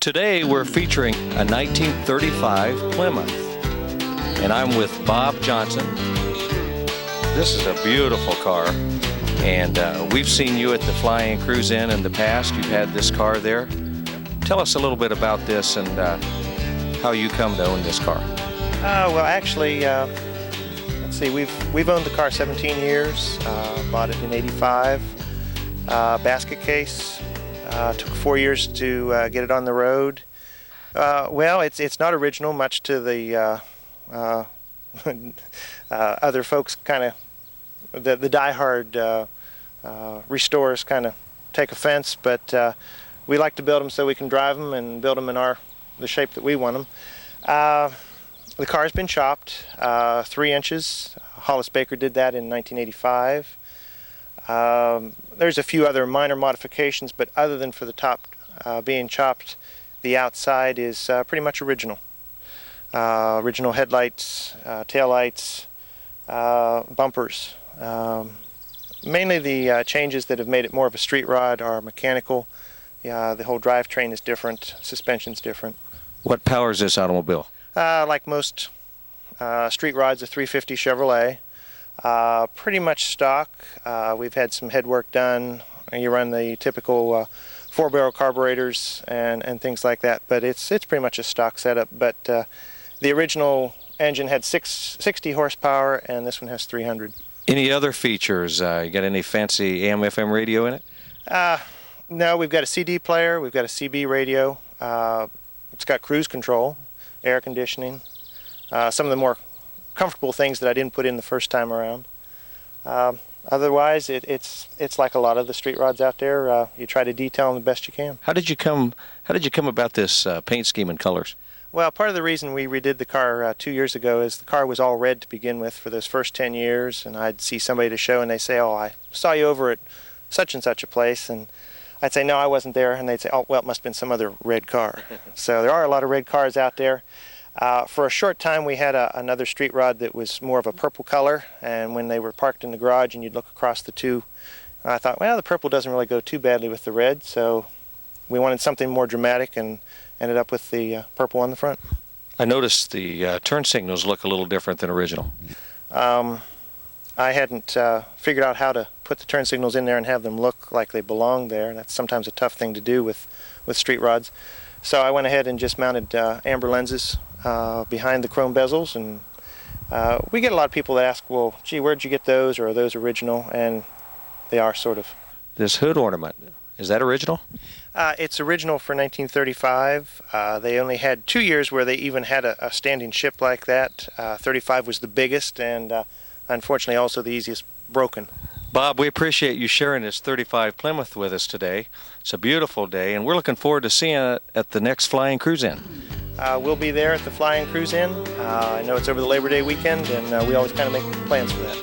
Today we're featuring a 1935 Plymouth, and I'm with Bob Johnson. This is a beautiful car, and we've seen you at the Flying Cruise Inn in the past. You've had this car there. Tell us a little bit about this and how you come to own this car. Well, actually, let's see, we've owned the car 17 years, bought it in '85, basket case. Took 4 years to get it on the road. Well, it's not original, much to the other folks kind of, the diehard restorers kind of take offense, but we like to build them so we can drive them and build them in the shape that we want them. The car's been chopped 3 inches. Hollis Baker did that in 1985. There's a few other minor modifications, but other than for the top being chopped, the outside is pretty much original. Original headlights, taillights, bumpers. Mainly the changes that have made it more of a street rod are mechanical. The whole drivetrain is different, suspension's different. What powers this automobile? Like most street rods, a 350 Chevrolet. Pretty much stock. We've had some head work done. You run the typical 4-barrel carburetors and things like that, but it's pretty much a stock setup. But the original engine had 60 horsepower, and this one has 300. Any other features? You got any fancy AM/FM radio in it? No, we've got a CD player. We've got a CB radio. It's got cruise control, air conditioning. Some of the more comfortable things that I didn't put in the first time around. Otherwise, it's like a lot of the street rods out there. You try to detail them the best you can. How did you come about this paint scheme and colors? Well, part of the reason we redid the car 2 years ago is the car was all red to begin with for those first 10 years, and I'd see somebody to show and they say, "Oh, I saw you over at such and such a place," and I'd say, "No, I wasn't there," and they'd say, "Oh, well, it must have been some other red car." So there are a lot of red cars out there. For a short time we had another street rod that was more of a purple color, and when they were parked in the garage and you'd look across the two, I thought, well, the purple doesn't really go too badly with the red, so we wanted something more dramatic and ended up with the purple on the front. I noticed the turn signals look a little different than original. I hadn't figured out how to put the turn signals in there and have them look like they belong there. That's sometimes a tough thing to do with street rods. So I went ahead and just mounted amber lenses behind the chrome bezels, and we get a lot of people that ask, well, gee, where'd you get those, or are those original? And they are, sort of. This hood ornament, is that original? It's original for 1935. They only had 2 years where they even had a standing ship like that. 35 was the biggest, and unfortunately also the easiest broken. Bob, we appreciate you sharing this 35 Plymouth with us today. It's a beautiful day, and we're looking forward to seeing it at the next Flying Cruise Inn. We'll be there at the Flying Cruise Inn. I know it's over the Labor Day weekend, and we always kind of make plans for that.